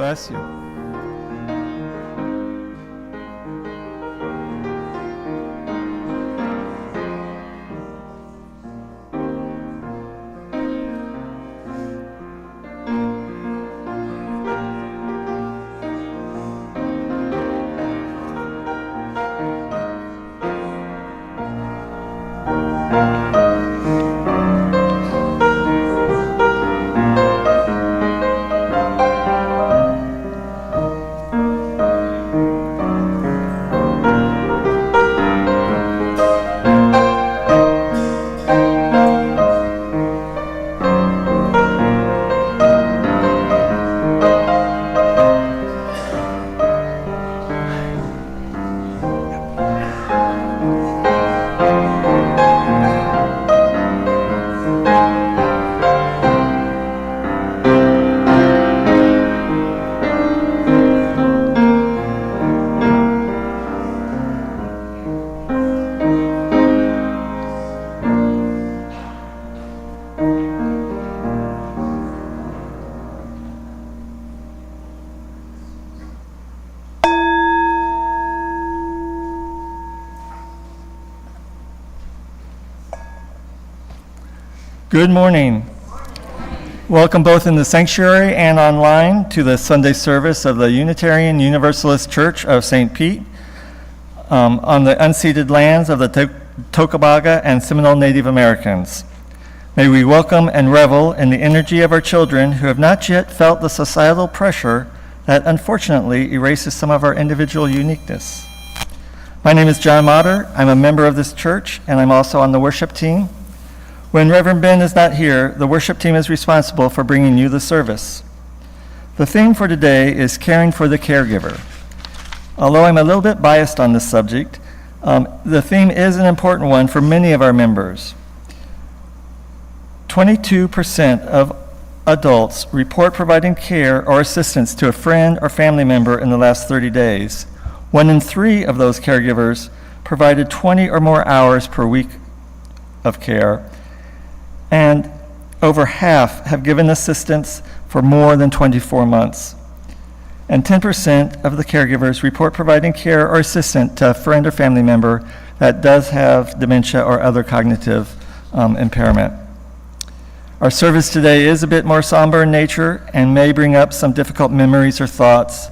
bless you. Good morning. Welcome both in the sanctuary and online to the Sunday service of the Unitarian Universalist Church of St. Pete on the unceded lands of the Tocobaga and Seminole Native Americans. May we welcome and revel in the energy of our children who have not yet felt the societal pressure that unfortunately erases some of our individual uniqueness. My name is John Motter. I'm a member of this church, and I'm also on the worship team. When Reverend Ben is not here, the worship team is responsible for bringing you the service. The theme for today is caring for the caregiver. Although I'm a little bit biased on this subject, the theme is an important one for many of our members. 22% of adults report providing care or assistance to a friend or family member in the last 30 days. 1 in 3 of those caregivers provided 20 or more hours per week of care, and over half have given assistance for more than 24 months. And 10% of the caregivers report providing care or assistance to a friend or family member that does have dementia or other cognitive impairment. Our service today is a bit more somber in nature and may bring up some difficult memories or thoughts.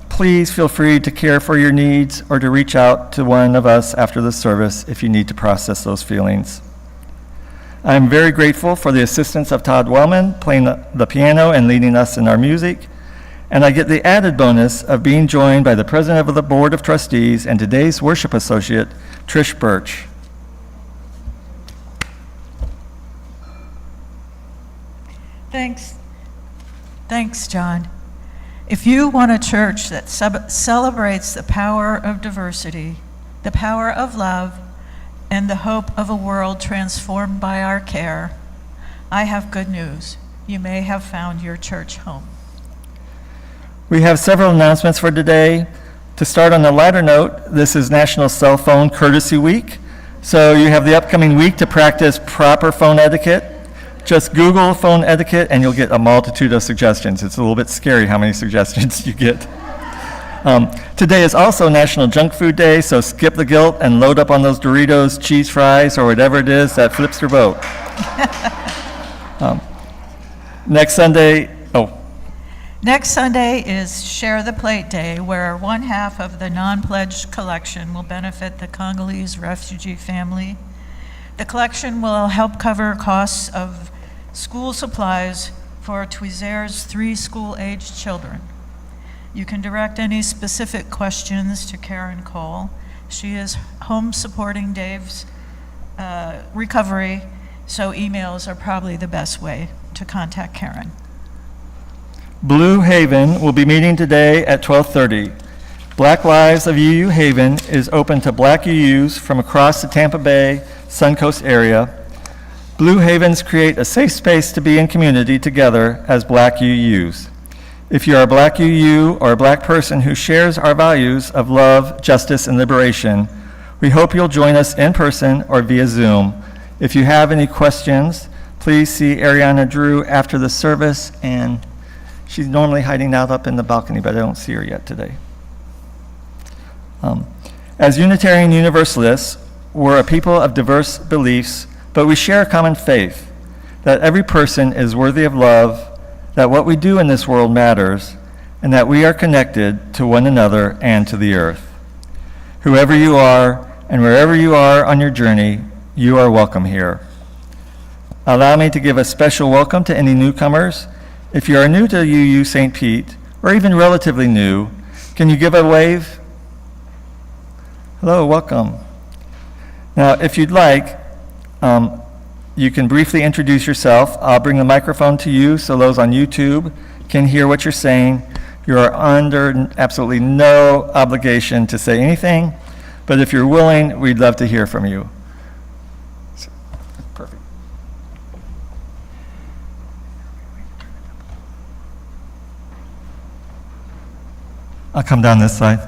Please feel free to care for your needs or to reach out to one of us after the service if you need to process those feelings. I'm very grateful for the assistance of Todd Wellman playing the piano and leading us in our music, and I get the added bonus of being joined by the president of the Board of Trustees and today's worship associate, Trish Birch. Thanks, John. If you want a church that celebrates the power of diversity, the power of love, and the hope of a world transformed by our care, I have good news. You may have found your church home. We have several announcements for today. To start on a lighter note, this is National Cell Phone Courtesy Week, so you have the upcoming week to practice proper phone etiquette. Just Google phone etiquette and you'll get a multitude of suggestions. It's a little bit scary how many suggestions you get. Today is also National Junk Food Day, so skip the guilt and load up on those Doritos, cheese fries, or whatever it is that flips your boat. Next Sunday is Share the Plate Day, where one half of the non-pledged collection will benefit the Congolese refugee family. The collection will help cover costs of school supplies for Twizere's 3 school-aged children. You can direct any specific questions to Karen Cole. She is home supporting Dave's recovery, so emails are probably the best way to contact Karen. Blue Haven will be meeting today at 12:30. Black Lives of UU Haven is open to Black UUs from across the Tampa Bay, Suncoast area. Blue Havens create a safe space to be in community together as Black UUs. If you are a Black UU or a Black person who shares our values of love, justice, and liberation, we hope you'll join us in person or via Zoom. If you have any questions, please see Ariana Drew after the service, and She's normally hiding out up in the balcony, but I don't see her yet today. As Unitarian Universalists, we're a people of diverse beliefs, but we share a common faith that every person is worthy of love, that what we do in this world matters, and that we are connected to one another and to the earth. Whoever you are and wherever you are on your journey, you are welcome here. Allow me to give a special welcome to any newcomers. If you are new to UU St. Pete, or even relatively new, can you give a wave? Hello, welcome. Now, if you'd like, you can briefly introduce yourself. I'll bring the microphone to you so those on YouTube can hear what you're saying. You are under absolutely no obligation to say anything, but if you're willing, we'd love to hear from you. Perfect. I'll come down this side.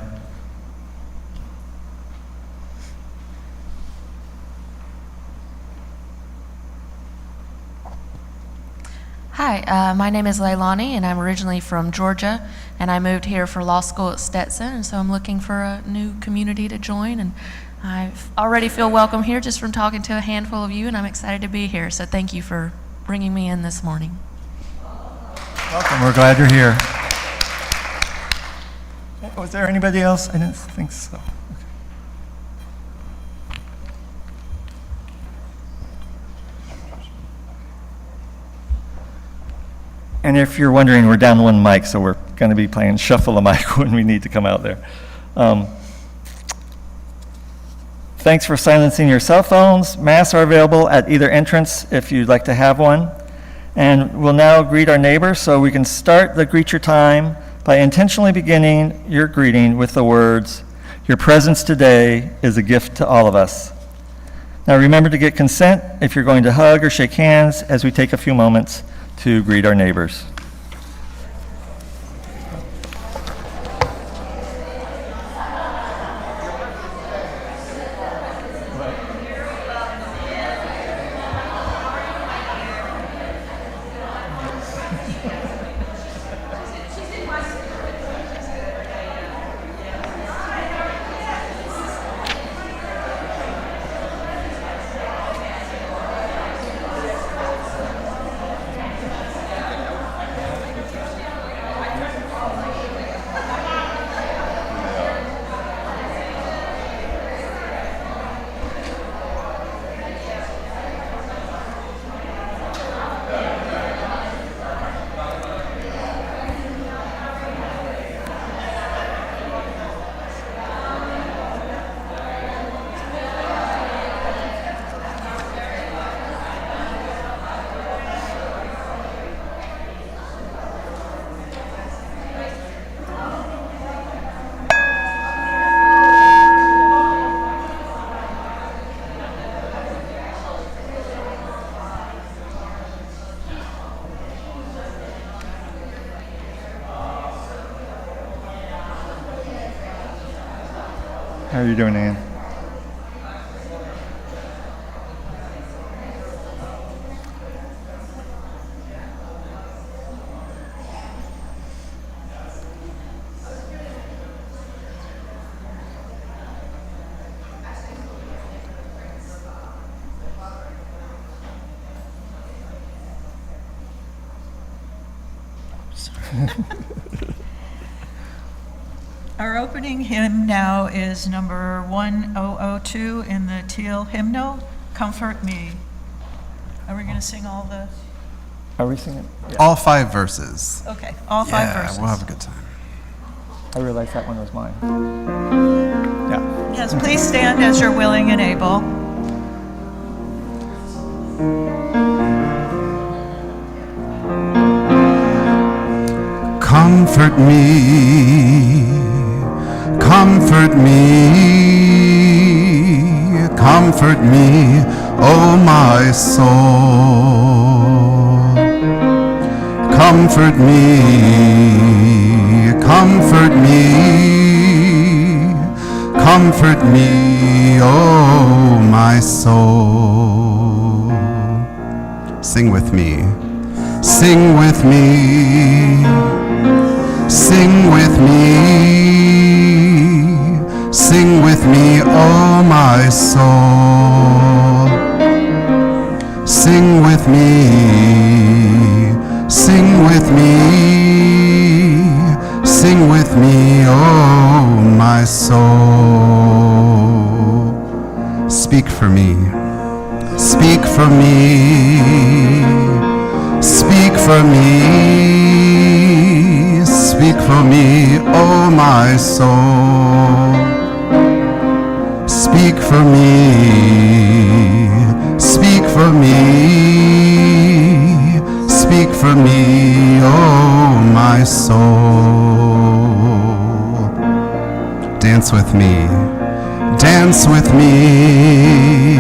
Hi, my name is Leilani, and I'm originally from Georgia, and I moved here for law school at Stetson, and so I'm looking for a new community to join, and I already feel welcome here just from talking to a handful of you, and I'm excited to be here, so thank you for bringing me in this morning. Welcome, we're glad you're here. Was there anybody else? I didn't think so. And if you're wondering, we're down one mic, so we're going to be playing shuffle a mic when we need to come out there. Thanks for silencing your cell phones. Masks are available at either entrance if you'd like to have one. And we'll now greet our neighbors, so we can start the Greet Your Time by intentionally beginning your greeting with the words, "Your presence today is a gift to all of us." Now remember to get consent if you're going to hug or shake hands as we take a few moments to greet our neighbors. How are you doing, Ann? Our opening hymn now is number 1002 in the Teal hymnal, "Comfort Me." Are we going to sing all the? Are we singing? Yeah. All 5 verses. Okay, all 5 verses. Yeah, we'll have a good time. I realized that one was mine. Yeah. Yes, please stand as you're willing and able. Comfort me, comfort me, comfort me, oh my soul. Comfort me, comfort me, comfort me, oh my soul. Sing with me. Sing with me, sing with me, sing with me, oh my soul. Sing with me, sing with me, sing with me, oh my soul. Speak for me, speak for me, speak for me, speak for me, oh my soul. Speak for me, speak for me, speak for me, oh my soul. Dance with me, dance with me,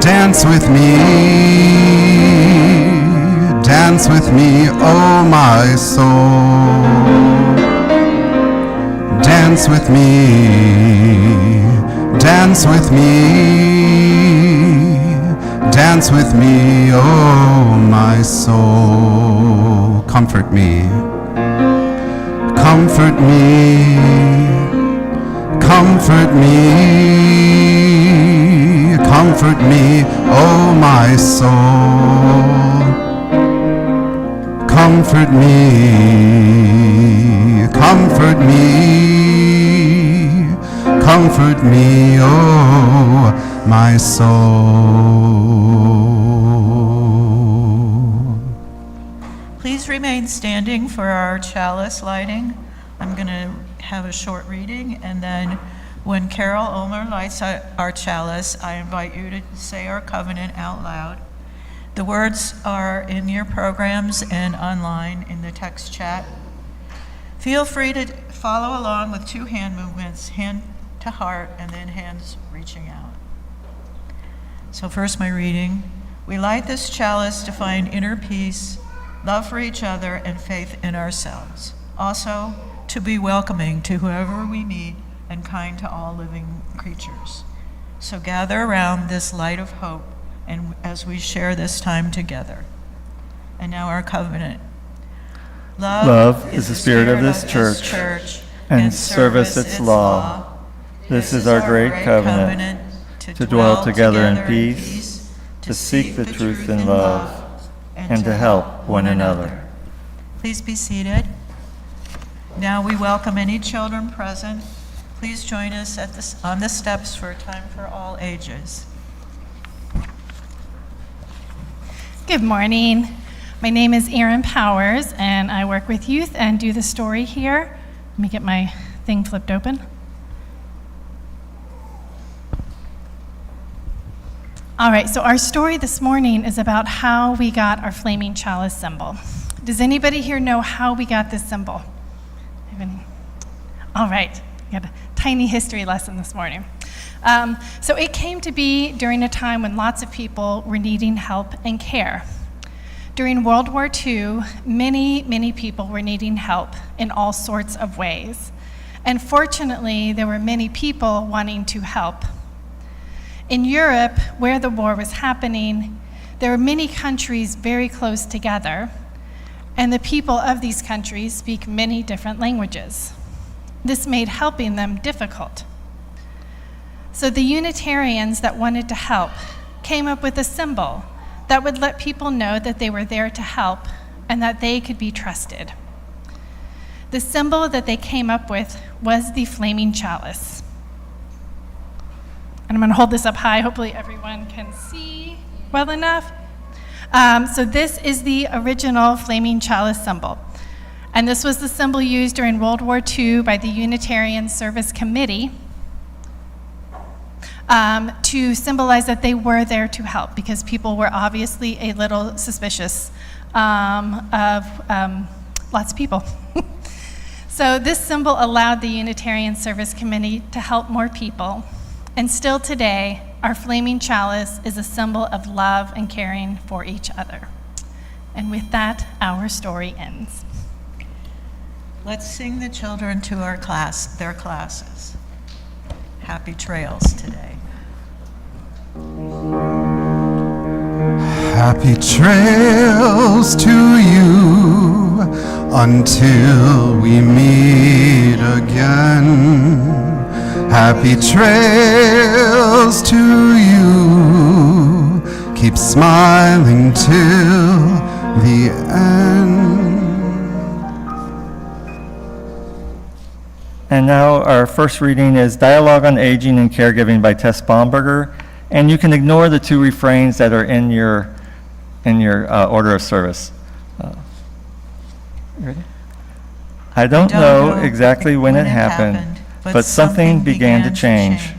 dance with me, dance with me, oh my soul. Dance with me, dance with me, dance with me, oh my soul. Comfort me, comfort me, comfort me, comfort me, oh my soul. Comfort me, comfort me, comfort me, oh my soul. Please remain standing for our chalice lighting. I'm going to have a short reading, and then when Carol Ulmer lights our chalice, I invite you to say our covenant out loud. The words are in your programs and online in the text chat. Feel free to follow along with two hand movements, hand to heart, and then hands reaching out. So first, my reading. We light this chalice to find inner peace, love for each other, and faith in ourselves. Also, to be welcoming to whoever we meet and kind to all living creatures. So gather around this light of hope and as we share this time together. And now our covenant. Love is the spirit of this church, and service its law. This is our great covenant, to dwell together in peace, to seek the truth in love, and to help one another. Please be seated. Now we welcome any children present. Please join us on the steps for a time for all ages. Good morning. My name is Erin Powers, and I work with youth and do the story here. Let me get my thing flipped open. All right, so our story this morning is about how we got our flaming chalice symbol. Does anybody here know how we got this symbol? All right, we got a tiny history lesson this morning. So it came to be during a time when lots of people were needing help and care. During World War II, many people were needing help in all sorts of ways. And fortunately, there were many people wanting to help. In Europe, where the war was happening, there were many countries very close together, and the people of these countries speak many different languages. This made helping them difficult. So the Unitarians that wanted to help came up with a symbol that would let people know that they were there to help and that they could be trusted. The symbol that they came up with was the flaming chalice. And I'm going to hold this up high. Hopefully everyone can see well enough. So this is the original flaming chalice symbol. And this was the symbol used during World War II by the Unitarian Service Committee to symbolize that they were there to help, because people were obviously a little suspicious of lots of people. So this symbol allowed the Unitarian Service Committee to help more people. And still today, our flaming chalice is a symbol of love and caring for each other. And with that, our story ends. Let's sing the children to their classes. Happy trails today. Happy trails to you until we meet again. Happy trails to you. Keep smiling till the end. And now our first reading is Dialogue on Aging and Caregiving by Tess Baumberger. And you can ignore the two refrains that are in your order of service. You ready? I don't know exactly when it happened, but something began to change.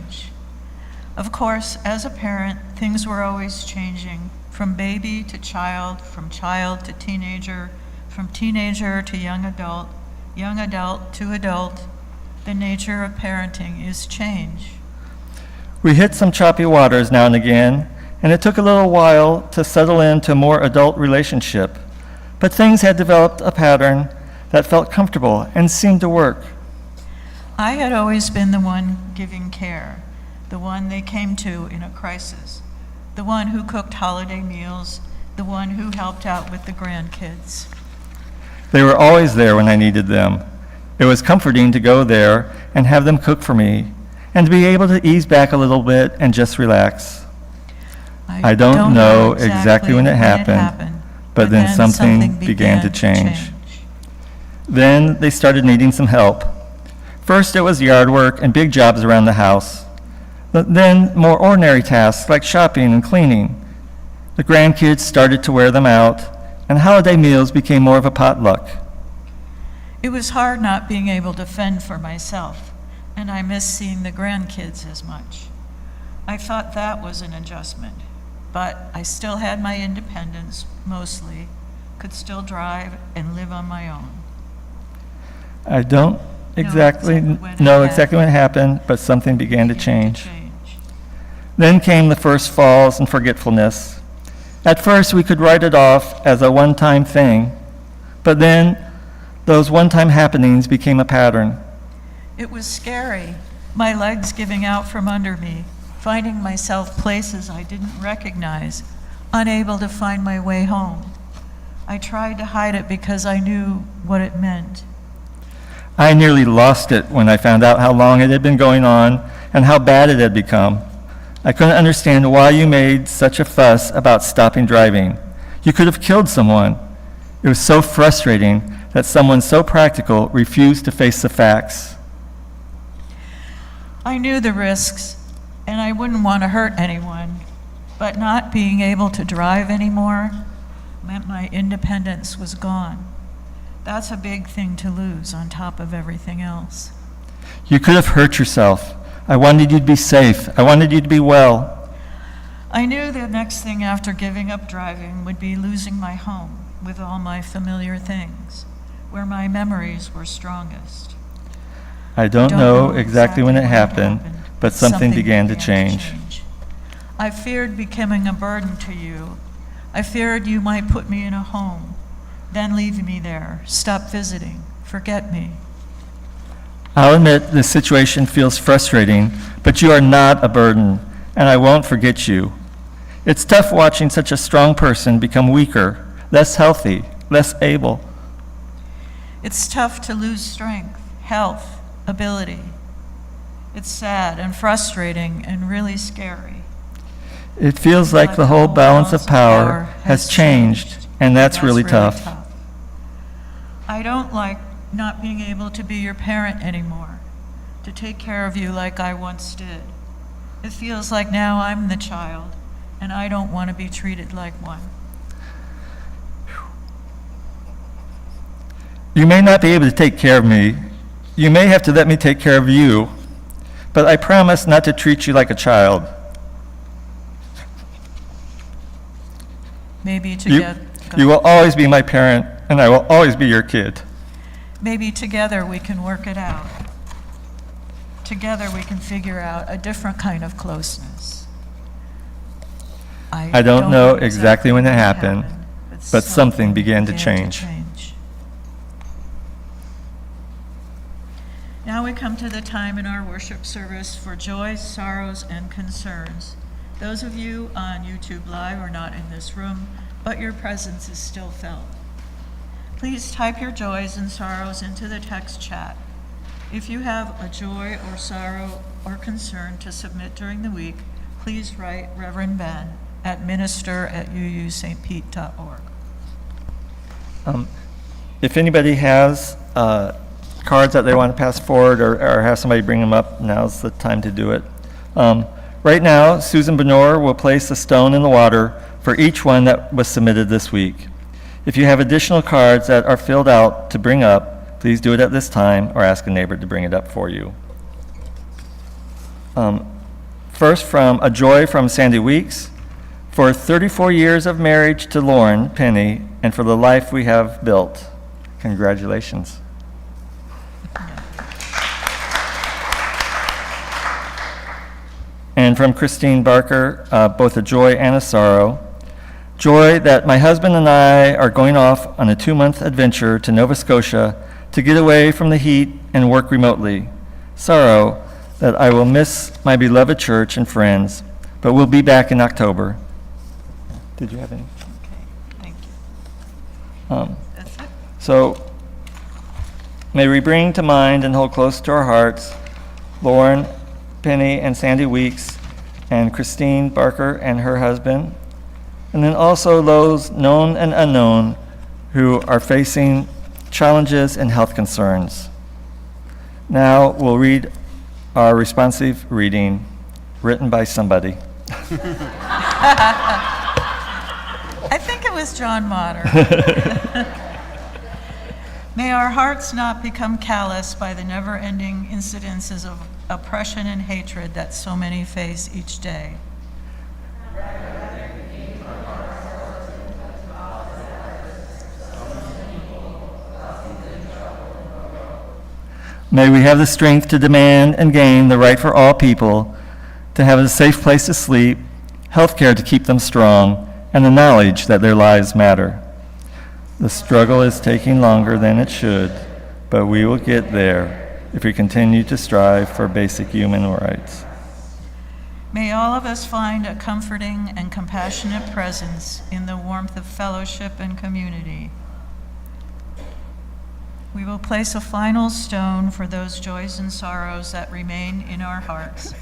Of course, as a parent, things were always changing, from baby to child, from child to teenager, from teenager to young adult to adult. The nature of parenting is change. We hit some choppy waters now and again, and it took a little while to settle into a more adult relationship. But things had developed a pattern that felt comfortable and seemed to work. I had always been the one giving care, the one they came to in a crisis, the one who cooked holiday meals, the one who helped out with the grandkids. They were always there when I needed them. It was comforting to go there and have them cook for me, and to be able to ease back a little bit and just relax. I don't know exactly when it happened, but then something began to change. Then they started needing some help. First it was yard work and big jobs around the house. But then more ordinary tasks like shopping and cleaning. The grandkids started to wear them out, and holiday meals became more of a potluck. It was hard not being able to fend for myself, and I missed seeing the grandkids as much. I thought that was an adjustment, but I still had my independence, mostly, could still drive and live on my own. I don't exactly know exactly when it happened, but something began to change. Then came the first falls and forgetfulness. At first, we could write it off as a one-time thing, but then those one-time happenings became a pattern. It was scary, my legs giving out from under me, finding myself places I didn't recognize, unable to find my way home. I tried to hide it because I knew what it meant. I nearly lost it when I found out how long it had been going on and how bad it had become. I couldn't understand why you made such a fuss about stopping driving. You could have killed someone. It was so frustrating that someone so practical refused to face the facts. I knew the risks, and I wouldn't want to hurt anyone, but not being able to drive anymore meant my independence was gone. That's a big thing to lose on top of everything else. You could have hurt yourself. I wanted you to be safe. I wanted you to be well. I knew the next thing after giving up driving would be losing my home with all my familiar things, where my memories were strongest. I don't know exactly when it happened, but something began to change. I feared becoming a burden to you. I feared you might put me in a home, then leave me there, stop visiting, forget me. I'll admit the situation feels frustrating, but you are not a burden, and I won't forget you. It's tough watching such a strong person become weaker, less healthy, less able. It's tough to lose strength, health, ability. It's sad and frustrating and really scary. It feels like the whole balance of power has changed, and that's really tough. I don't like not being able to be your parent anymore, to take care of you like I once did. It feels like now I'm the child, and I don't want to be treated like one. You may not be able to take care of me. You may have to let me take care of you, but I promise not to treat you like a child. Maybe together. You will always be my parent, and I will always be your kid. Maybe together we can work it out. Together we can figure out a different kind of closeness. I don't know exactly when it happened, but something began to change. Now we come to the time in our worship service for joys, sorrows, and concerns. Those of you on YouTube Live or not in this room but your presence is still felt. Please type your joys and sorrows into the text chat. If you have a joy or sorrow or concern to submit during the week, please write Reverend Ben at minister@uustpete.org. If anybody has cards that they want to pass forward or have somebody bring them up, now's the time to do it. Right now, Susan Benor will place a stone in the water for each one that was submitted this week. If you have additional cards that are filled out to bring up, please do it at this time or ask a neighbor to bring it up for you. First, from A Joy from Sandy Weeks. For 34 years of marriage to Lauren Penny and for the life we have built. Congratulations. And from Christine Barker, both a joy and a sorrow. Joy that my husband and I are going off on a 2-month adventure to Nova Scotia to get away from the heat and work remotely. Sorrow that I will miss my beloved church and friends, but we'll be back in October. Did you have any? Okay, thank you. That's it. So may we bring to mind and hold close to our hearts Lauren Penny and Sandy Weeks and Christine Barker and her husband, and then also those known and unknown who are facing challenges and health concerns. Now we'll read our responsive reading written by somebody. I think it was John Motter. May our hearts not become callous by the never-ending incidences of oppression and hatred that so many face each day. May we have the strength to demand and gain the right for all people to have a safe place to sleep, health care to keep them strong, and the knowledge that their lives matter. The struggle is taking longer than it should, but we will get there if we continue to strive for basic human rights. May all of us find a comforting and compassionate presence in the warmth of fellowship and community. We will place a final stone for those joys and sorrows that remain in our hearts,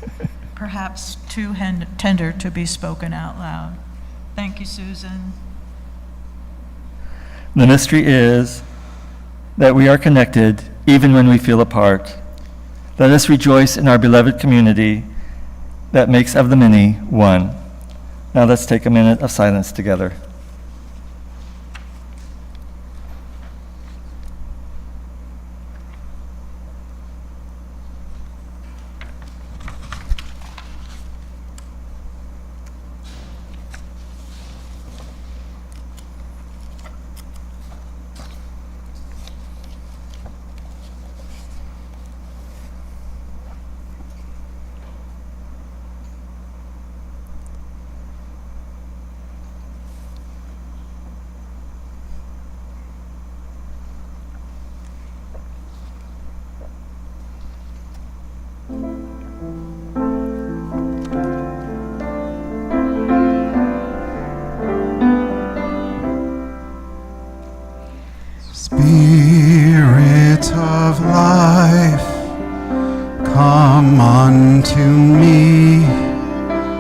perhaps too tender to be spoken out loud. Thank you, Susan. The mystery is that we are connected even when we feel apart. Let us rejoice in our beloved community that makes of the many one. Now let's take a minute of silence together. Spirit of life, come unto me.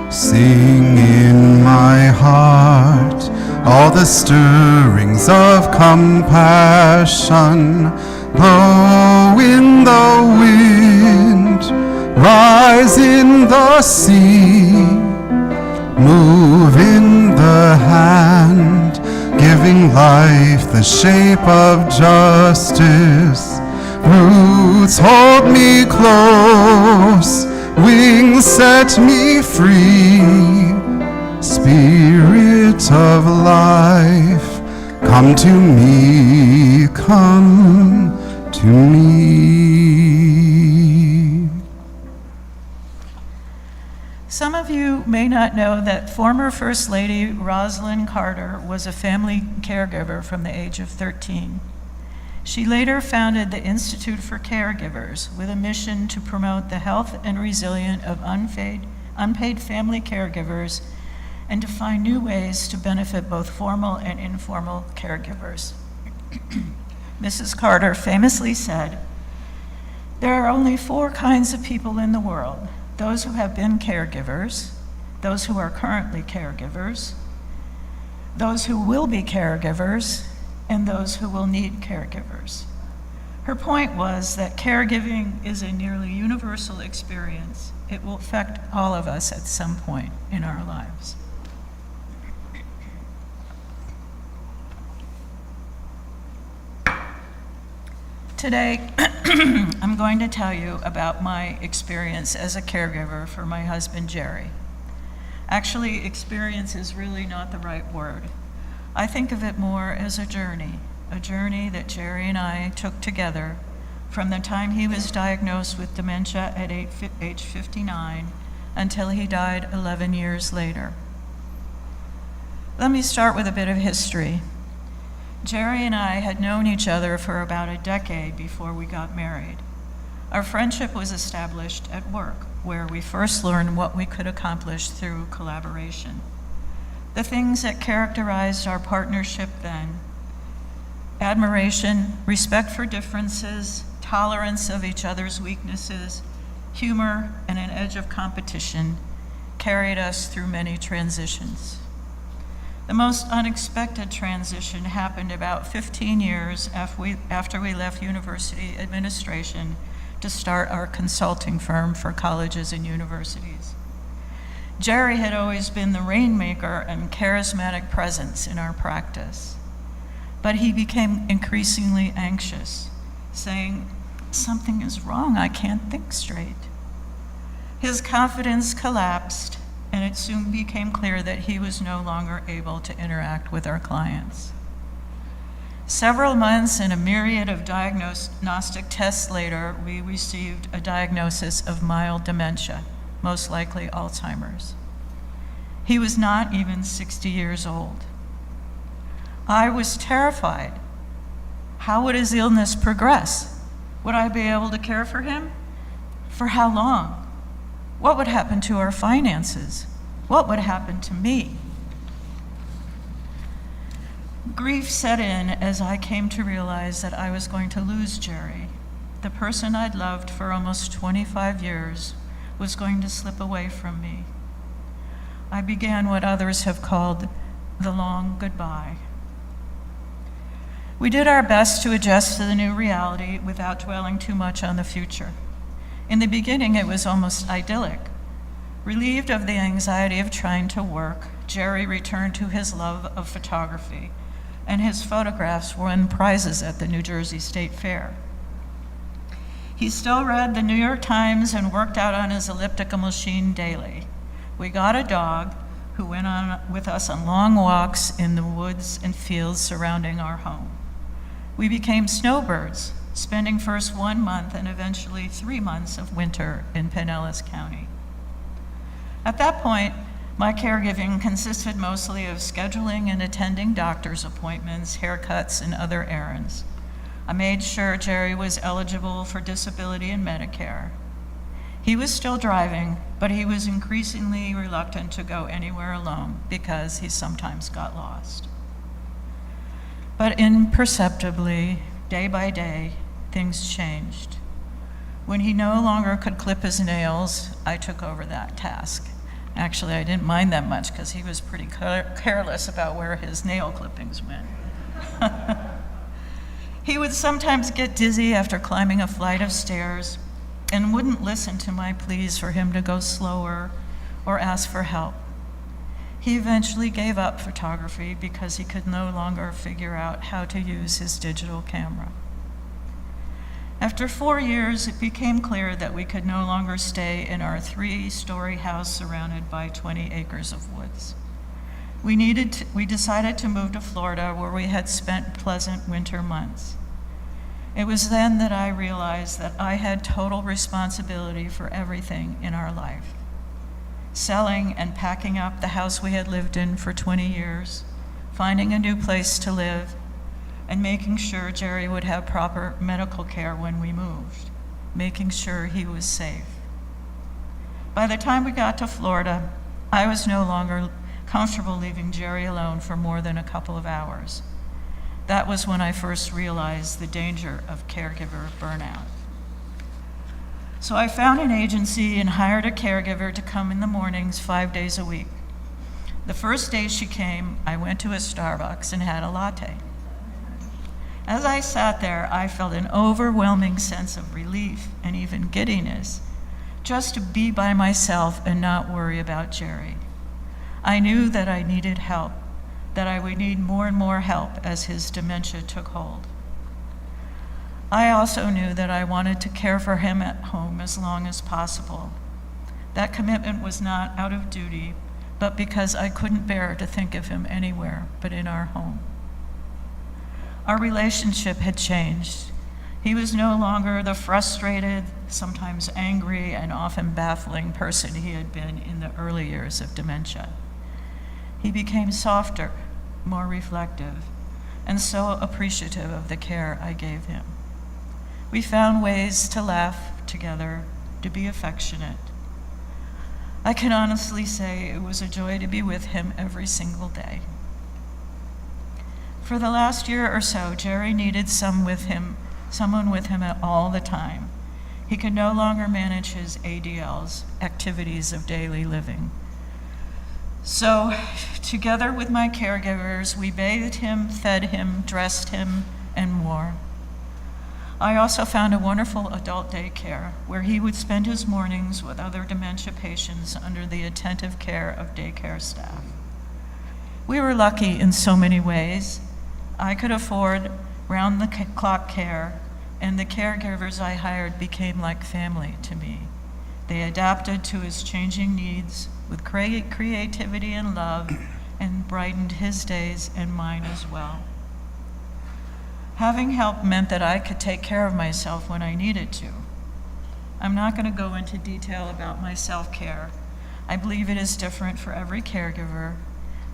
Sing in my heart all the stirrings of compassion. Blow in the wind, rise in the sea, move in the hand, giving life the shape of justice. Roots hold me close, wings set me free. Spirit of life, come to me, come to me. Some of you may not know that former First Lady Rosalind Carter was a family caregiver from the age of 13. She later founded the Institute for Caregivers with a mission to promote the health and resilience of unpaid family caregivers and to find new ways to benefit both formal and informal caregivers. Mrs. Carter famously said, "There are only 4 kinds of people in the world: those who have been caregivers, those who are currently caregivers, those who will be caregivers, and those who will need caregivers." Her point was that caregiving is a nearly universal experience. It will affect all of us at some point in our lives. Today, I'm going to tell you about my experience as a caregiver for my husband, Jerry. Actually, experience is really not the right word. I think of it more as a journey that Jerry and I took together from the time he was diagnosed with dementia at age 59 until he died 11 years later. Let me start with a bit of history. Jerry and I had known each other for about a decade before we got married. Our friendship was established at work, where we first learned what we could accomplish through collaboration. The things that characterized our partnership then: admiration, respect for differences, tolerance of each other's weaknesses, humor, and an edge of competition, carried us through many transitions. The most unexpected transition happened about 15 years after we left university administration to start our consulting firm for colleges and universities. Jerry had always been the rainmaker and charismatic presence in our practice, but he became increasingly anxious, saying, "Something is wrong, I can't think straight." His confidence collapsed, and it soon became clear that he was no longer able to interact with our clients. Several months and a myriad of diagnostic tests later, we received a diagnosis of mild dementia, most likely Alzheimer's. He was not even 60 years old. I was terrified. How would his illness progress? Would I be able to care for him? For how long? What would happen to our finances? What would happen to me? Grief set in as I came to realize that I was going to lose Jerry. The person I'd loved for almost 25 years was going to slip away from me. I began what others have called the long goodbye. We did our best to adjust to the new reality without dwelling too much on the future. In the beginning, it was almost idyllic. Relieved of the anxiety of trying to work, Jerry returned to his love of photography, and his photographs won prizes at the New Jersey State Fair. He still read the New York Times and worked out on his elliptical machine daily. We got a dog who went on with us on long walks in the woods and fields surrounding our home. We became snowbirds, spending first 1 month and eventually 3 months of winter in Pinellas County. At that point, my caregiving consisted mostly of scheduling and attending doctor's appointments, haircuts, and other errands. I made sure Jerry was eligible for disability and Medicare. He was still driving, but he was increasingly reluctant to go anywhere alone because he sometimes got lost. But imperceptibly, day by day, things changed. When he no longer could clip his nails, I took over that task. Actually, I didn't mind that much because he was pretty careless about where his nail clippings went. He would sometimes get dizzy after climbing a flight of stairs and wouldn't listen to my pleas for him to go slower or ask for help. He eventually gave up photography because he could no longer figure out how to use his digital camera. After 4 years, it became clear that we could no longer stay in our 3-story house surrounded by 20 acres of woods. We decided to move to Florida, where we had spent pleasant winter months. It was then that I realized that I had total responsibility for everything in our life. Selling and packing up the house we had lived in for 20 years, finding a new place to live, and making sure Jerry would have proper medical care when we moved, making sure he was safe. By the time we got to Florida, I was no longer comfortable leaving Jerry alone for more than a couple of hours. That was when I first realized the danger of caregiver burnout. So I found an agency and hired a caregiver to come in the mornings 5 days a week. The first day she came, I went to a Starbucks and had a latte. As I sat there, I felt an overwhelming sense of relief and even giddiness, just to be by myself and not worry about Jerry. I knew that I needed help, that I would need more and more help as his dementia took hold. I also knew that I wanted to care for him at home as long as possible. That commitment was not out of duty, but because I couldn't bear to think of him anywhere but in our home. Our relationship had changed. He was no longer the frustrated, sometimes angry, and often baffling person he had been in the early years of dementia. He became softer, more reflective, and so appreciative of the care I gave him. We found ways to laugh together, to be affectionate. I can honestly say it was a joy to be with him every single day. For the last year or so, Jerry needed someone with him all the time. He could no longer manage his ADLs, activities of daily living. So, together with my caregivers, we bathed him, fed him, dressed him, and more. I also found a wonderful adult daycare where he would spend his mornings with other dementia patients under the attentive care of daycare staff. We were lucky in so many ways. I could afford round-the-clock care, and the caregivers I hired became like family to me. They adapted to his changing needs with creativity and love, and brightened his days and mine as well. Having help meant that I could take care of myself when I needed to. I'm not going to go into detail about my self-care. I believe it is different for every caregiver,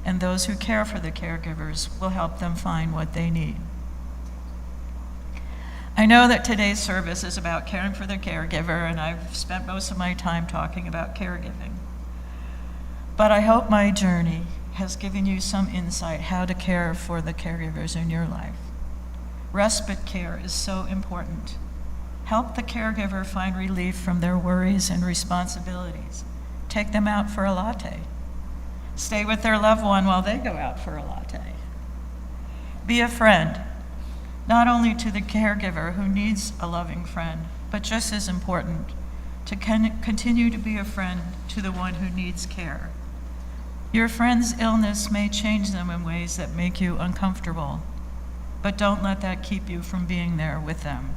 and those who care for the caregivers will help them find what they need. I know that today's service is about caring for the caregiver, and I've spent most of my time talking about caregiving. But I hope my journey has given you some insight how to care for the caregivers in your life. Respite care is so important. Help the caregiver find relief from their worries and responsibilities. Take them out for a latte. Stay with their loved one while they go out for a latte. Be a friend, not only to the caregiver who needs a loving friend, but just as important, to continue to be a friend to the one who needs care. Your friend's illness may change them in ways that make you uncomfortable, but don't let that keep you from being there with them.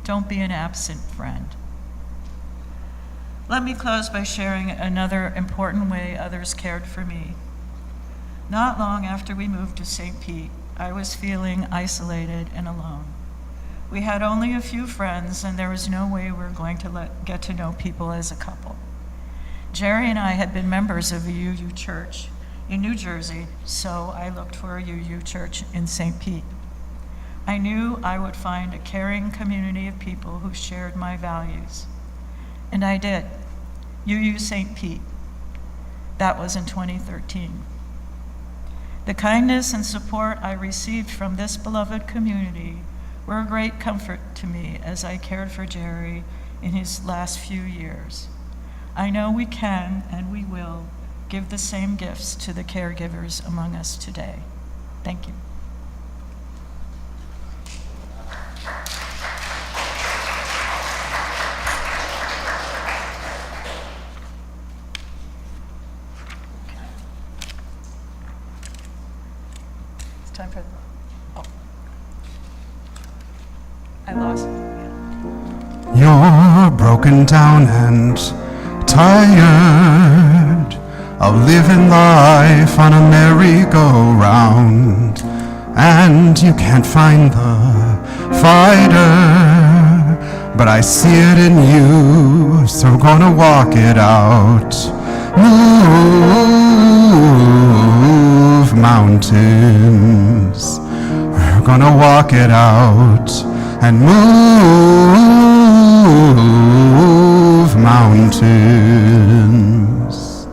Don't be an absent friend. Let me close by sharing another important way others cared for me. Not long after we moved to St. Pete, I was feeling isolated and alone. We had only a few friends, and there was no way we were going to get to know people as a couple. Jerry and I had been members of a UU church in New Jersey, so I looked for a UU church in St. Pete. I knew I would find a caring community of people who shared my values. And I did. UU St. Pete. That was in 2013. The kindness and support I received from this beloved community were a great comfort to me as I cared for Jerry in his last few years. I know we can and we will give the same gifts to the caregivers among us today. Thank you. It's time for, oh. I lost it. You're broken down and tired of living life on a merry-go-round, and you can't find the fighter, but I see it in you, so we're gonna walk it out. Move mountains, we're gonna walk it out, and move mountains,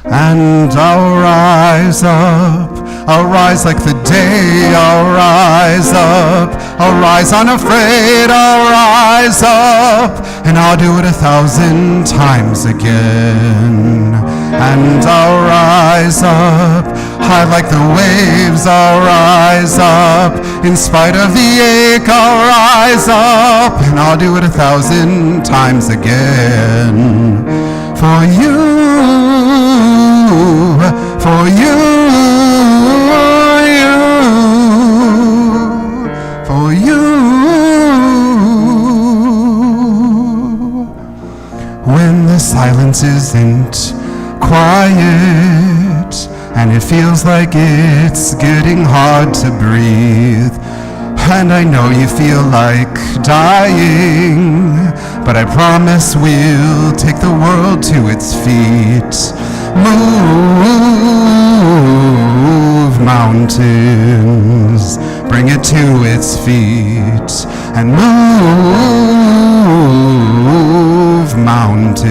and I'll ride rise up. I'll rise like the day. I'll rise up. I'll rise unafraid. I'll rise up. And I'll do it 1,000 times again. And I'll rise up. High like the waves, I'll rise up. In spite of the ache, I'll rise up. And I'll do it 1,000 times again. For you, for you, for you. When the silence isn't quiet, and it feels like it's getting hard to breathe, and I know you feel like dying, but I promise we'll take the world to its feet. Move mountains, bring it to its feet, and move mountains.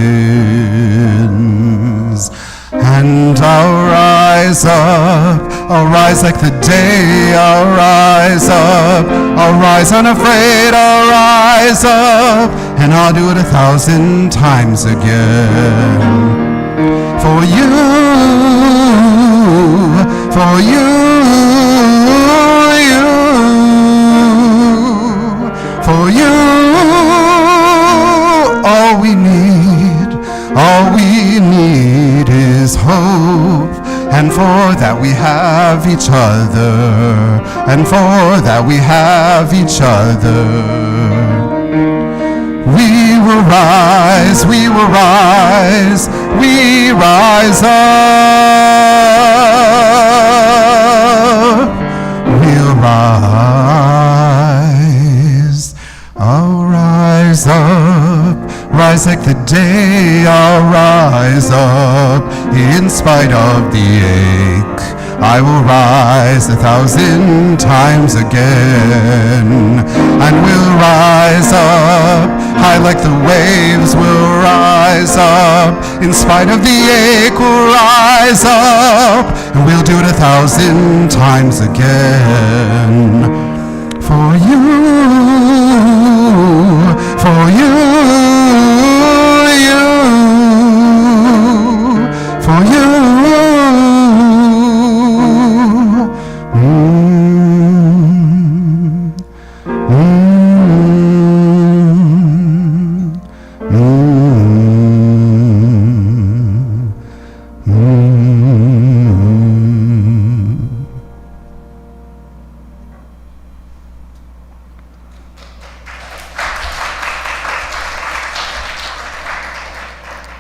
And I'll rise up, I'll rise like the day, I'll rise up, I'll rise unafraid, I'll rise up, and I'll do it 1,000 times again. For you, for you, for you, all we need is hope, and for that we have each other, and for that we have each other. We will rise, we will rise, we rise up. We'll rise, I'll rise up, rise like the day, I'll rise up. In spite of the ache, I will rise 1,000 times again. And we'll rise up, high like the waves, we'll rise up. In spite of the ache, we'll rise up. And we'll do it 1,000 times again. For you, for you, for you.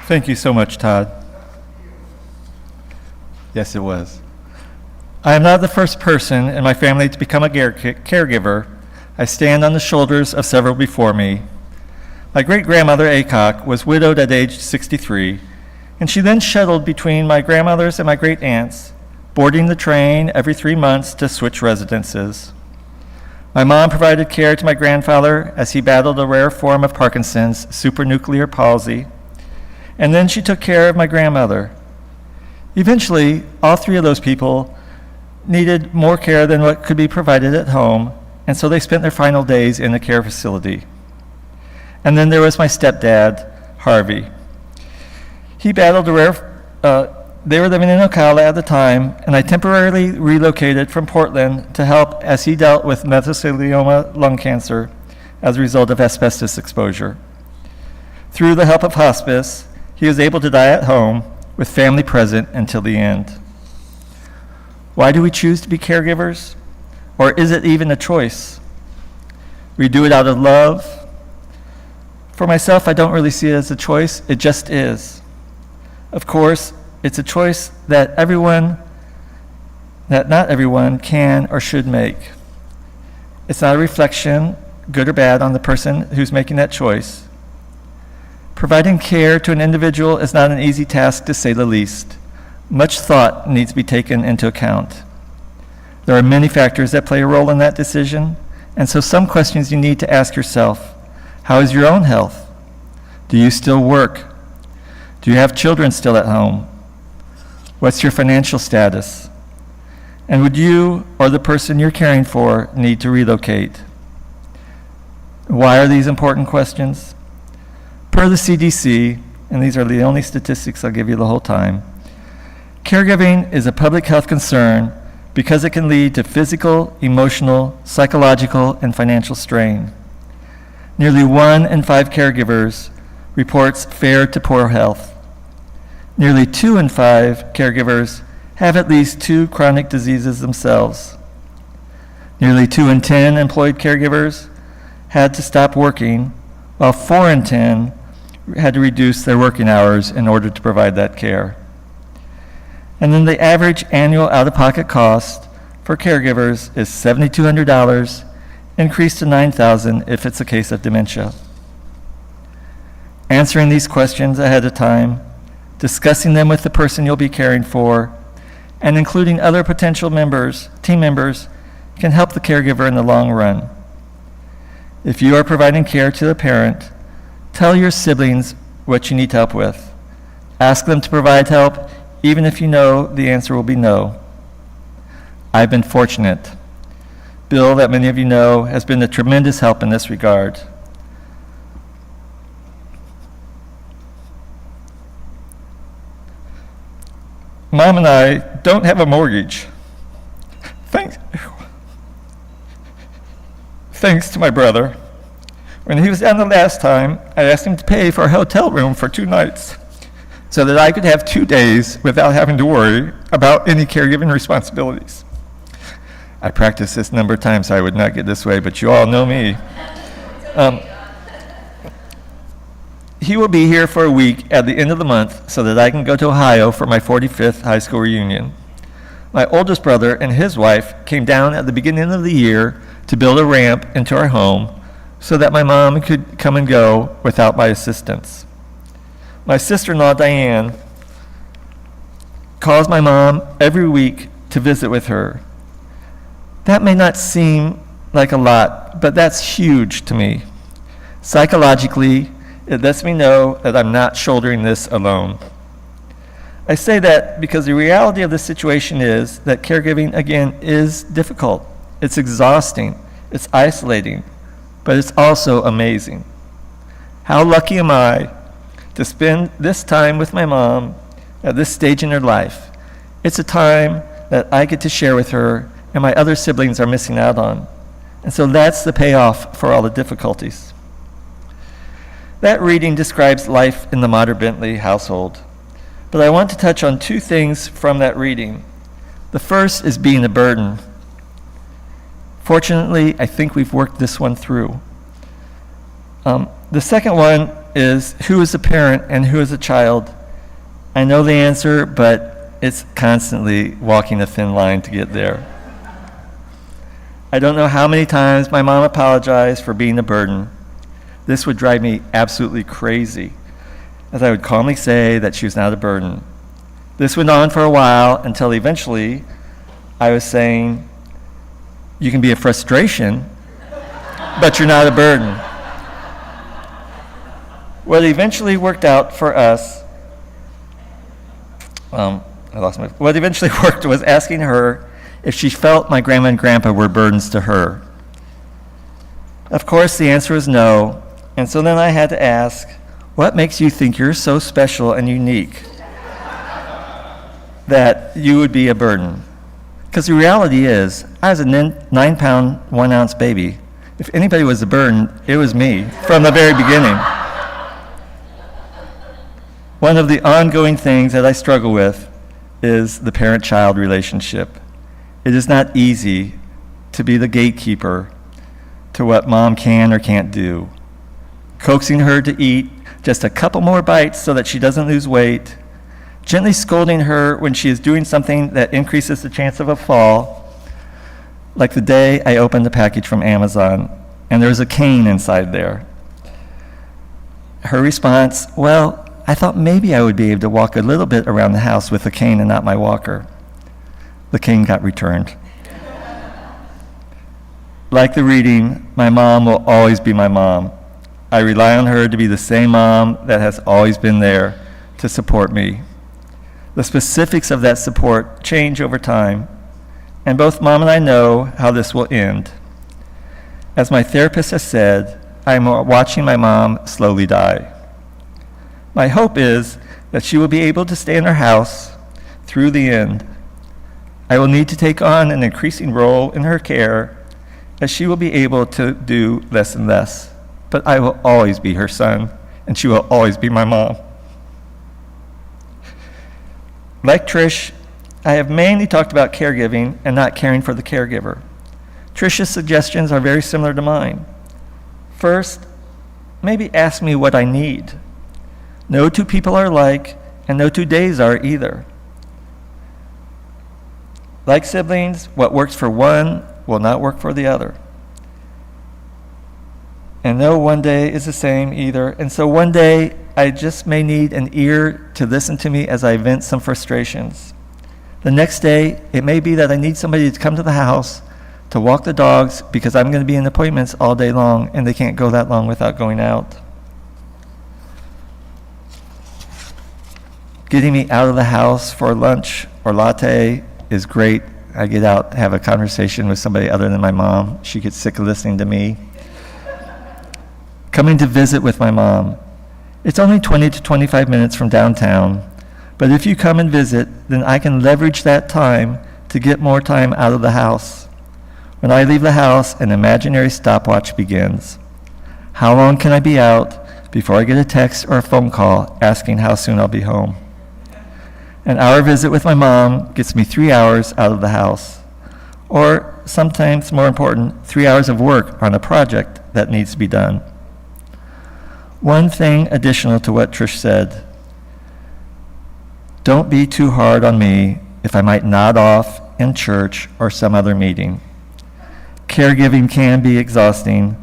Thank you so much, Todd. Yes, it was. I am not the first person in my family to become a caregiver. I stand on the shoulders of several before me. My great-grandmother, Acock, was widowed at age 63, and she then shuttled between my grandmothers and my great-aunts, boarding the train every 3 months to switch residences. My mom provided care to my grandfather as he battled a rare form of Parkinson's, supranuclear palsy, and then she took care of my grandmother. Eventually, all three of those people needed more care than what could be provided at home, and so they spent their final days in a care facility. And then there was my stepdad, Harvey. He battled a rare, they were living in Ocala at the time, and I temporarily relocated from Portland to help as he dealt with mesothelioma lung cancer as a result of asbestos exposure. Through the help of hospice, he was able to die at home with family present until the end. Why do we choose to be caregivers? Or is it even a choice? We do it out of love. For myself, I don't really see it as a choice, it just is. Of course, it's a choice that not everyone can or should make. It's not a reflection, good or bad, on the person who's making that choice. Providing care to an individual is not an easy task, to say the least. Much thought needs to be taken into account. There are many factors that play a role in that decision, and so some questions you need to ask yourself. How is your own health? Do you still work? Do you have children still at home? What's your financial status? And would you or the person you're caring for need to relocate? Why are these important questions? Per the CDC, and these are the only statistics I'll give you the whole time, caregiving is a public health concern because it can lead to physical, emotional, psychological, and financial strain. Nearly 1 in 5 caregivers reports fair to poor health. Nearly 2 in 5 caregivers have at least 2 chronic diseases themselves. Nearly 2 in 10 employed caregivers had to stop working, while 4 in 10 had to reduce their working hours in order to provide that care. And then the average annual out-of-pocket cost for caregivers is $7,200, increased to $9,000 if it's a case of dementia. Answering these questions ahead of time, discussing them with the person you'll be caring for, and including other potential team members, can help the caregiver in the long run. If you are providing care to a parent, tell your siblings what you need help with. Ask them to provide help, even if you know the answer will be no. I've been fortunate. Bill, that many of you know, has been a tremendous help in this regard. Mom and I don't have a mortgage. Thanks to my brother. When he was down the last time, I asked him to pay for a hotel room for 2 nights so that I could have 2 days without having to worry about any caregiving responsibilities. I practiced this a number of times so I would not get this way, but you all know me. He will be here for a week at the end of the month so that I can go to Ohio for my 45th high school reunion. My oldest brother and his wife came down at the beginning of the year to build a ramp into our home so that my mom could come and go without my assistance. My sister-in-law, Diane, calls my mom every week to visit with her. That may not seem like a lot, but that's huge to me. Psychologically, it lets me know that I'm not shouldering this alone. I say that because the reality of the situation is that caregiving, again, is difficult. It's exhausting. It's isolating. But it's also amazing. How lucky am I to spend this time with my mom at this stage in her life? It's a time that I get to share with her and my other siblings are missing out on. And so that's the payoff for all the difficulties. That reading describes life in the Mater Bentley household. But I want to touch on 2 things from that reading. The first is being a burden. Fortunately, I think we've worked this one through. The second one is who is a parent and who is a child. I know the answer, but it's constantly walking a thin line to get there. I don't know how many times my mom apologized for being a burden. This would drive me absolutely crazy, as I would calmly say that she was not a burden. This went on for a while until eventually I was saying, you can be a frustration, but you're not a burden. What eventually worked out for us, what eventually worked was asking her if she felt my grandma and grandpa were burdens to her. Of course, the answer was no, and so then I had to ask, what makes you think you're so special and unique that you would be a burden? Because the reality is, I was a 9-pound, 1-ounce baby. If anybody was a burden, it was me from the very beginning. One of the ongoing things that I struggle with is the parent-child relationship. It is not easy to be the gatekeeper to what mom can or can't do. Coaxing her to eat just a couple more bites so that she doesn't lose weight, gently scolding her when she is doing something that increases the chance of a fall, like the day I opened the package from Amazon and there was a cane inside there. Her response, well, I thought maybe I would be able to walk a little bit around the house with the cane and not my walker. The cane got returned. Like the reading, my mom will always be my mom. I rely on her to be the same mom that has always been there to support me. The specifics of that support change over time, and both Mom and I know how this will end. As my therapist has said, I am watching my mom slowly die. My hope is that she will be able to stay in her house through the end. I will need to take on an increasing role in her care, as she will be able to do less and less. But I will always be her son, and she will always be my mom. Like Trish, I have mainly talked about caregiving and not caring for the caregiver. Trish's suggestions are very similar to mine. First, maybe ask me what I need. No two people are alike, and no 2 days are either. Like siblings, what works for one will not work for the other. And no one day is the same either. And so one day, I just may need an ear to listen to me as I vent some frustrations. The next day, it may be that I need somebody to come to the house to walk the dogs because I'm going to be in appointments all day long and they can't go that long without going out. Getting me out of the house for lunch or latte is great. I get out, have a conversation with somebody other than my mom. She gets sick of listening to me. Coming to visit with my mom. It's only 20 to 25 minutes from downtown, but if you come and visit, then I can leverage that time to get more time out of the house. When I leave the house, an imaginary stopwatch begins. How long can I be out before I get a text or a phone call asking how soon I'll be home? An hour visit with my mom gets me 3 hours out of the house. Or sometimes, more important, 3 hours of work on a project that needs to be done. One thing additional to what Trish said. Don't be too hard on me if I might nod off in church or some other meeting. Caregiving can be exhausting.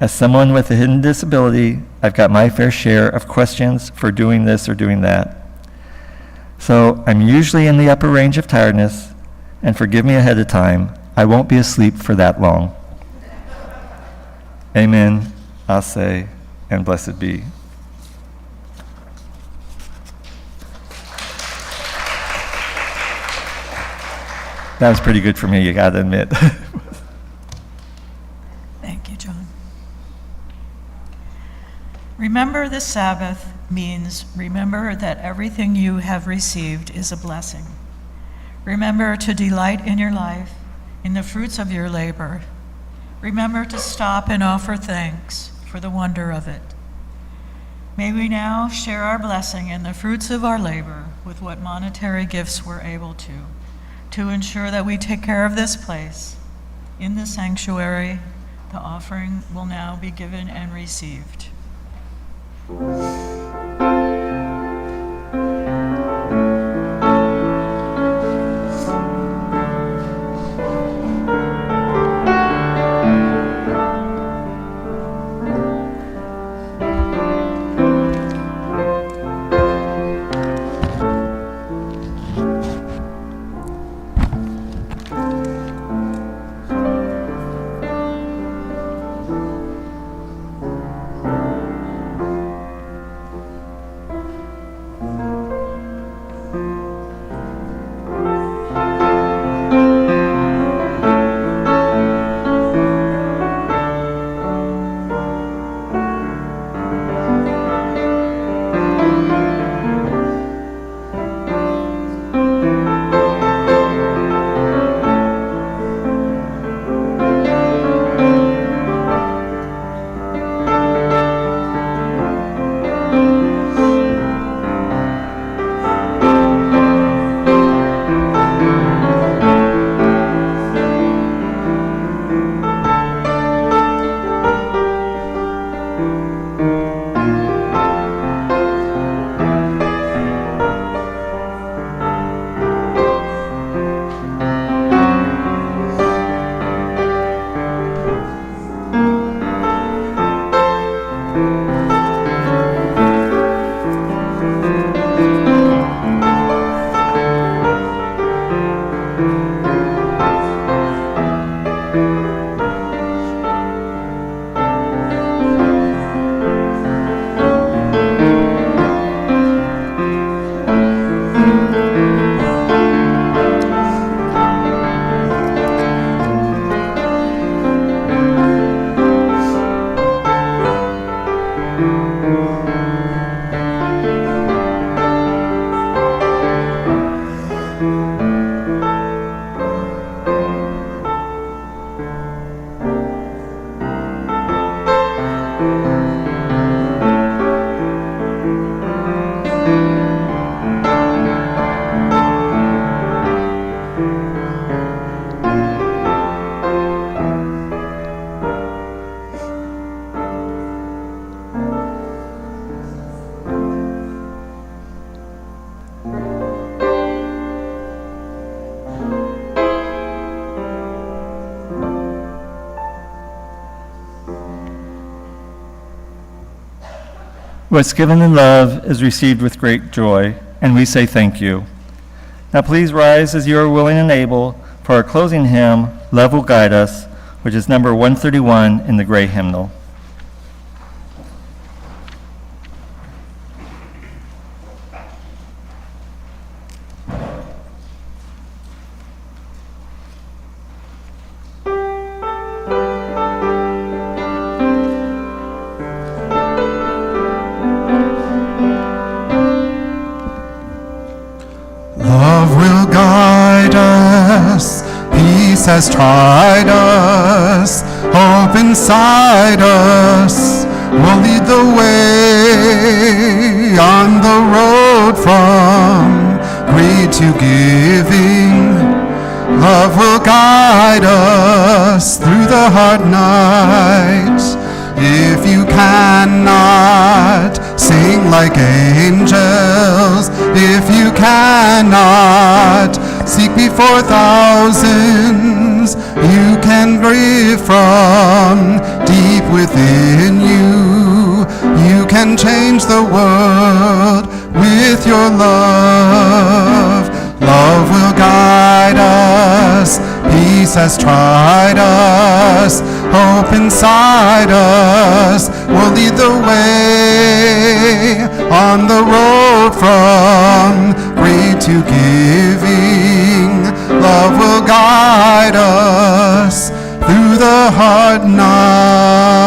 As someone with a hidden disability, I've got my fair share of questions for doing this or doing that. So I'm usually in the upper range of tiredness, and forgive me ahead of time, I won't be asleep for that long. Amen, I'll say, and blessed be. That was pretty good for me, you gotta admit. Thank you, John. Remember the Sabbath means remember that everything you have received is a blessing. Remember to delight in your life, in the fruits of your labor. Remember to stop and offer thanks for the wonder of it. May we now share our blessing in the fruits of our labor with what monetary gifts we're able to ensure that we take care of this place. In the sanctuary, the offering will now be given and received. What's given in love is received with great joy, and we say thank you. Now please rise as you are willing and able for our closing hymn, Love Will Guide Us, which is number 131 in the gray hymnal. Love will guide us, peace has tried us, hope inside us will lead the way on the road from greed to giving. Love will guide us through the hard night. If you cannot sing like angels, if you cannot seek before thousands, you can grieve from deep within you. You can change the world with your love. Love will guide us, peace has tried us, hope inside us will lead the way on the road from greed to giving. Love will guide us through the hard night.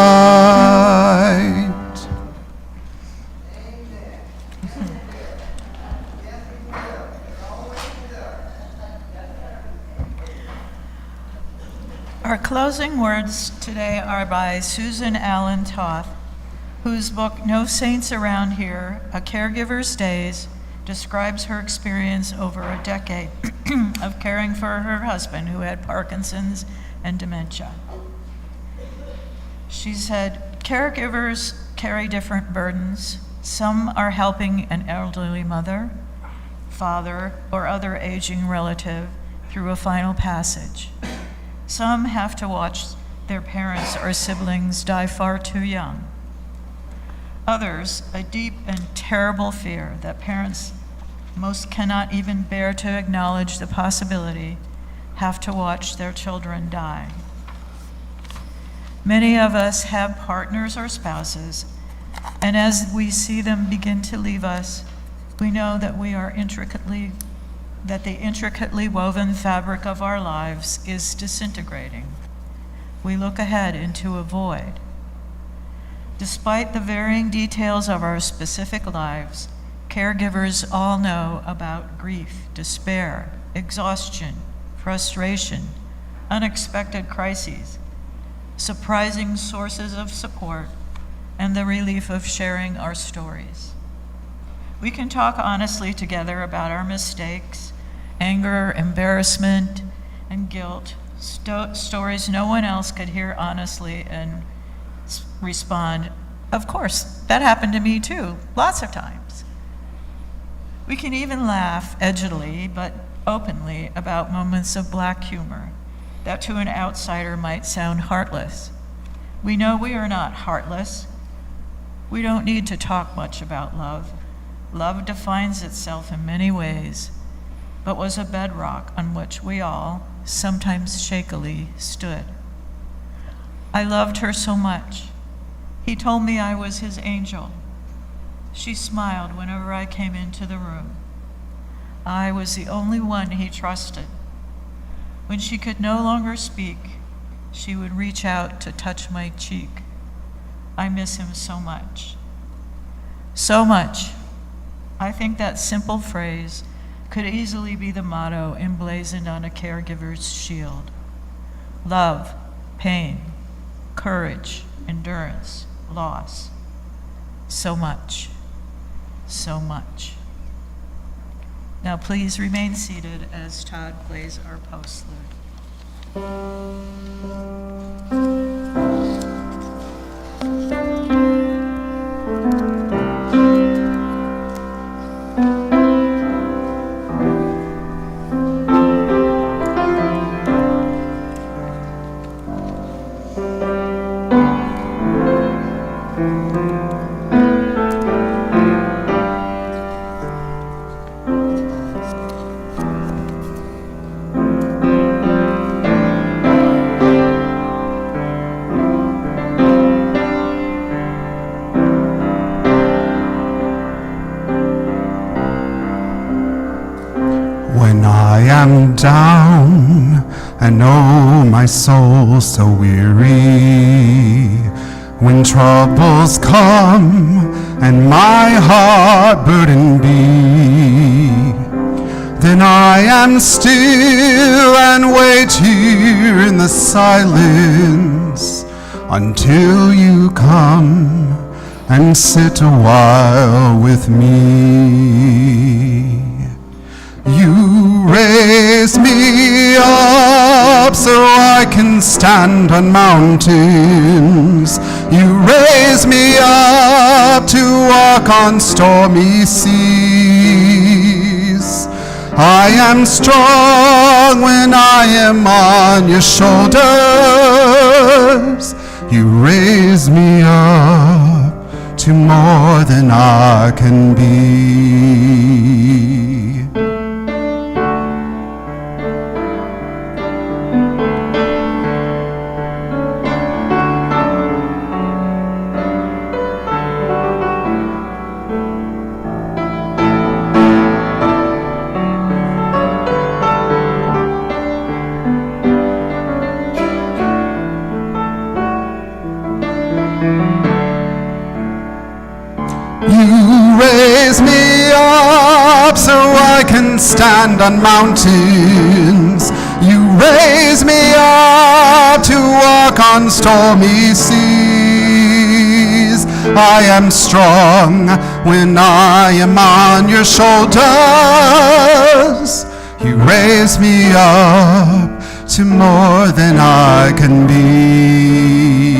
Our closing words today are by Susan Allen Toth, whose book, No Saints Around Here, A Caregiver's Days, describes her experience over a decade of caring for her husband who had Parkinson's and dementia. She said, caregivers carry different burdens. Some are helping an elderly mother, father, or other aging relative through a final passage. Some have to watch their parents or siblings die far too young. Others, a deep and terrible fear that parents most cannot even bear to acknowledge the possibility, have to watch their children die. Many of us have partners or spouses, and as we see them begin to leave us, we know that the intricately woven fabric of our lives is disintegrating. We look ahead into a void. Despite the varying details of our specific lives, caregivers all know about grief, despair, exhaustion, frustration, unexpected crises, surprising sources of support, and the relief of sharing our stories. We can talk honestly together about our mistakes, anger, embarrassment, and guilt, stories no one else could hear honestly and respond, of course, that happened to me too, lots of times. We can even laugh edgily but openly about moments of black humor that to an outsider might sound heartless. We know we are not heartless. We don't need to talk much about love. Love defines itself in many ways, but was a bedrock on which we all, sometimes shakily, stood. I loved her so much. He told me I was his angel. She smiled whenever I came into the room. I was the only one he trusted. When she could no longer speak, she would reach out to touch my cheek. I miss him so much. So much. I think that simple phrase could easily be the motto emblazoned on a caregiver's shield. Love, pain, courage, endurance, loss. So much. So much. Now please remain seated as Todd plays our postlude. I am down, and oh, my soul so weary. When troubles come, and my heart burdened be, then I am still and wait here in the silence until you come and sit a while with me. You raise me up so I can stand on mountains. You raise me up to walk on stormy seas. I am strong when I am on your shoulders. You raise me up to more than I can be. You raise me up so I can stand on mountains. You raise me up to walk on stormy seas. I am strong when I am on your shoulders. You raise me up to more than I can be.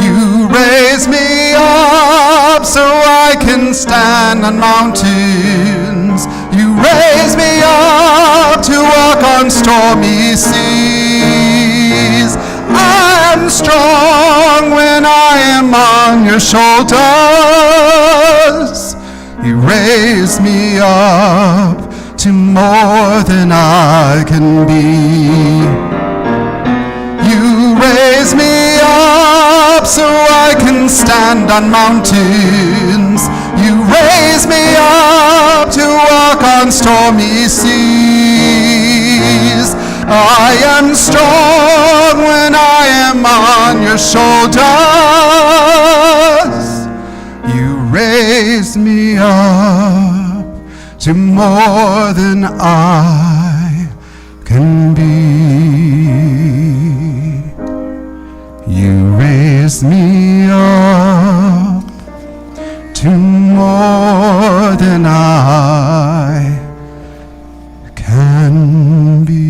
You raise me up so I can stand on mountains. You raise me up to walk on stormy seas. I am strong when I am on your shoulders. You raise me up to more than I can be. You raise me up so I can stand on mountains. You raise me up to walk on stormy seas. I am strong when I am on your shoulders. You raise me up to more than I can be. You raise me up to more than I can be.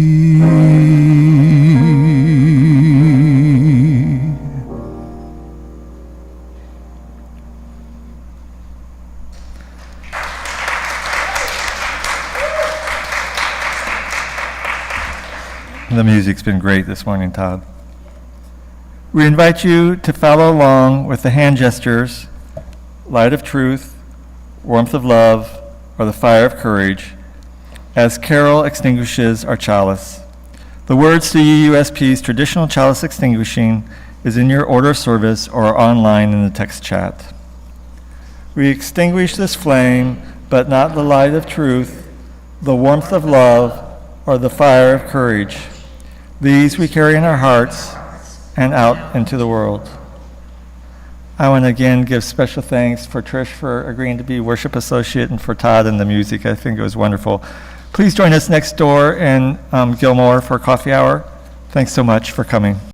The music's been great this morning, Todd. We invite you to follow along with the hand gestures, light of truth, warmth of love, or the fire of courage, as Carol extinguishes our chalice. The words to UUSP's traditional chalice extinguishing is in your order of service or online in the text chat. We extinguish this flame, but not the light of truth, the warmth of love, or the fire of courage. These we carry in our hearts and out into the world. I want to again give special thanks for Trish for agreeing to be worship associate and for Todd and the music. I think it was wonderful. Please join us next door in Gilmore for coffee hour. Thanks so much for coming.